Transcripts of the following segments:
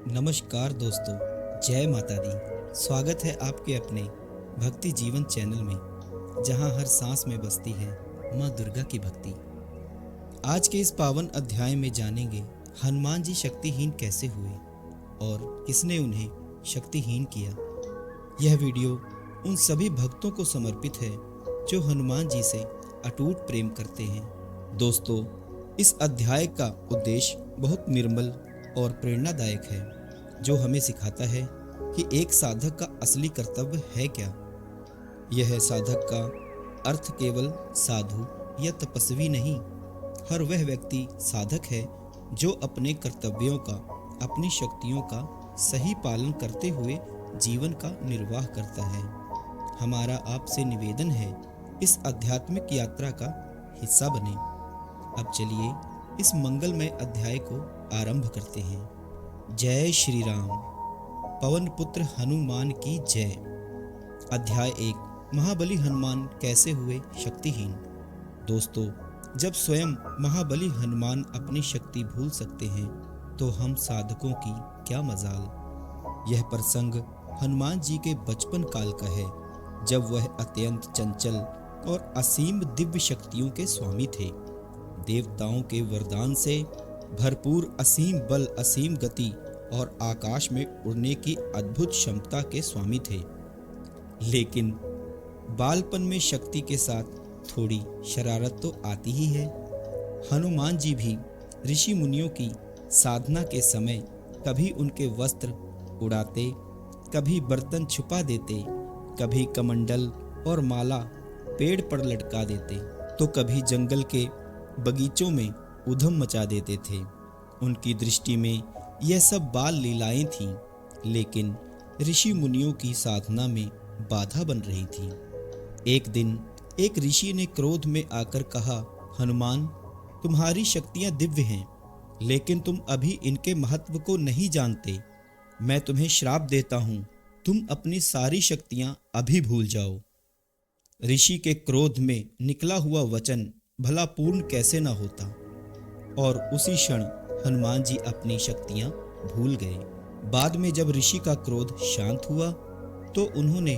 नमस्कार दोस्तों, जय माता दी। स्वागत है आपके अपने भक्ति जीवन चैनल में, जहां हर सांस में बसती है माँ दुर्गा की भक्ति। आज के इस पावन अध्याय में जानेंगे हनुमान जी शक्तिहीन कैसे हुए और किसने उन्हें शक्तिहीन किया। यह वीडियो उन सभी भक्तों को समर्पित है जो हनुमान जी से अटूट प्रेम करते हैं। दोस्तों, इस अध्याय का उद्देश्य बहुत निर्मल और प्रेरणादायक है, जो हमें सिखाता है कि एक साधक का असली कर्तव्य है क्या। यह साधक का अर्थ केवल साधु या तपस्वी नहीं, हर वह व्यक्ति साधक है जो अपने कर्तव्यों का, अपनी शक्तियों का सही पालन करते हुए जीवन का निर्वाह करता है। हमारा आपसे निवेदन है, इस आध्यात्मिक यात्रा का हिस्सा बने। अब चलिए इस मंगलमय अध्याय को आरंभ करते हैं। जय श्री राम। पवन पुत्र हनुमान की जय। अध्याय 1, महाबली हनुमान कैसे हुए शक्तिहीन। दोस्तों, जब स्वयं महाबली हनुमान अपनी शक्ति भूल सकते हैं, तो हम साधकों की क्या मजाल। यह प्रसंग हनुमान जी के बचपन काल का है, जब वह अत्यंत चंचल और असीम दिव्य शक्तियों के स्वामी थे। देवताओं के वरदान से भरपूर असीम बल, असीम गति और आकाश में उड़ने की अद्भुत क्षमता के स्वामी थे। लेकिन बालपन में शक्ति के साथ थोड़ी शरारत तो आती ही है। हनुमान जी भी ऋषि मुनियों की साधना के समय कभी उनके वस्त्र उड़ाते, कभी बर्तन छुपा देते, कभी कमंडल और माला पेड़ पर लटका देते, तो कभी जंगल के बगीचों में उधम मचा देते थे। उनकी दृष्टि में यह सब बाल लीलाएं थीं, लेकिन ऋषि मुनियों की साधना में बाधा बन रही थी। एक दिन एक ऋषि ने क्रोध में आकर कहा, हनुमान, तुम्हारी शक्तियां दिव्य हैं, लेकिन तुम अभी इनके महत्व को नहीं जानते। मैं तुम्हें श्राप देता हूं, तुम अपनी सारी शक्तियां अभी भूल जाओ। ऋषि के क्रोध में निकला हुआ वचन भला पूर्ण कैसे ना होता, और उसी क्षण हनुमान जी अपनी शक्तियां भूल गए। बाद में जब ऋषि का क्रोध शांत हुआ, तो उन्होंने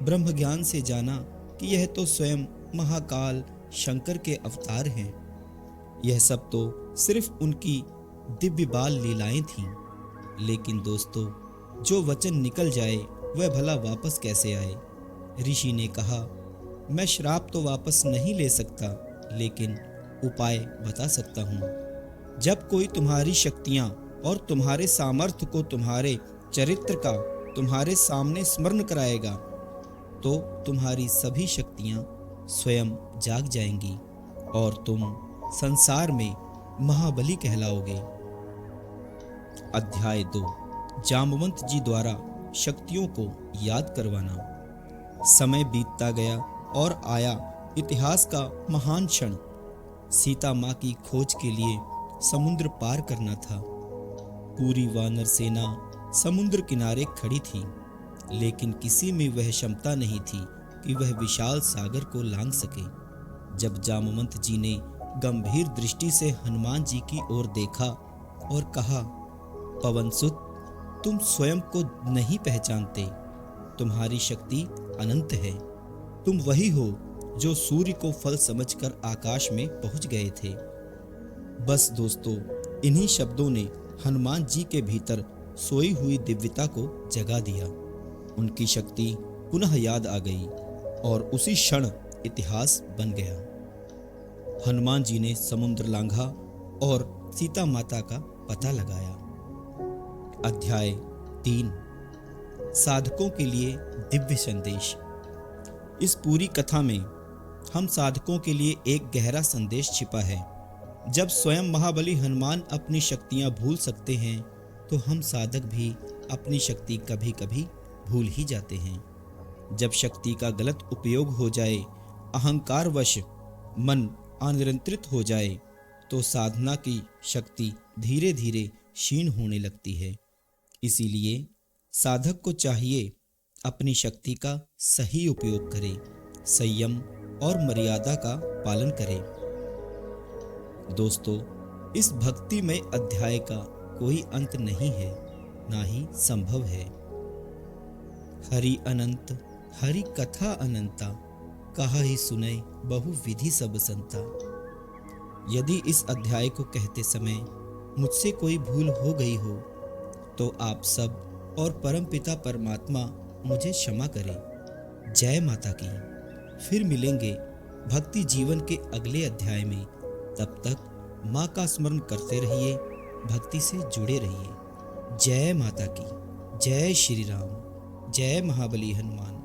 ब्रह्म ज्ञान से जाना कि यह तो स्वयं महाकाल शंकर के अवतार हैं। यह सब तो सिर्फ उनकी दिव्य बाल लीलाएं थीं। लेकिन दोस्तों, जो वचन निकल जाए वह भला वापस कैसे आए। ऋषि ने कहा, मैं श्राप तो वापस नहीं ले सकता, लेकिन उपाय बता सकता हूँ। जब कोई तुम्हारी शक्तियाँ और तुम्हारे सामर्थ्य को, तुम्हारे चरित्र का तुम्हारे सामने स्मरण कराएगा, तो तुम्हारी सभी शक्तियाँ स्वयं जाग जाएंगी और तुम संसार में महाबली कहलाओगे। अध्याय 2, जामवंत जी द्वारा शक्तियों को याद करवाना। समय बीतता गया और आया इतिहास का महान क्षण। सीता माँ की खोज के लिए समुद्र पार करना था। पूरी वानर सेना समुद्र किनारे खड़ी थी, लेकिन किसी में वह क्षमता नहीं थी कि वह विशाल सागर को लांघ सके। जब जामवंत जी ने गंभीर दृष्टि से हनुमान जी की ओर देखा और कहा, पवनसुत, तुम स्वयं को नहीं पहचानते। तुम्हारी शक्ति अनंत है। तुम वही हो जो सूर्य को फल समझकर आकाश में पहुंच गए थे। बस दोस्तों, इन्हीं शब्दों ने हनुमान जी के भीतर सोई हुई दिव्यता को जगा दिया। उनकी शक्ति पुनः याद आ गई और उसी क्षण इतिहास बन गया। हनुमान जी ने समुद्र लांघा और सीता माता का पता लगाया। अध्याय 3, साधकों के लिए दिव्य संदेश। इस पूरी कथा में हम साधकों के लिए एक गहरा संदेश छिपा है। जब स्वयं महाबली हनुमान अपनी शक्तियां भूल सकते हैं, तो हम साधक भी अपनी शक्ति कभी कभी भूल ही जाते हैं। जब शक्ति का गलत उपयोग हो जाए, अहंकारवश मन अनियंत्रित हो जाए, तो साधना की शक्ति धीरे धीरे क्षीण होने लगती है। इसीलिए साधक को चाहिए अपनी शक्ति का सही उपयोग करे, संयम और मर्यादा का पालन करें। दोस्तों, इस भक्तिमय अध्याय का कोई अंत नहीं है। ना ही संभव है। हरि अनंत हरि कथा अनंता, कहा ही सुने बहु विधि सब संता। यदि इस अध्याय को कहते समय मुझसे कोई भूल हो गई हो तो आप सब और परमपिता परमात्मा मुझे क्षमा करें। जय माता की। फिर मिलेंगे भक्ति जीवन के अगले अध्याय में। तब तक माँ का स्मरण करते रहिए, भक्ति से जुड़े रहिए। जय माता की। जय श्री राम। जय महाबली हनुमान।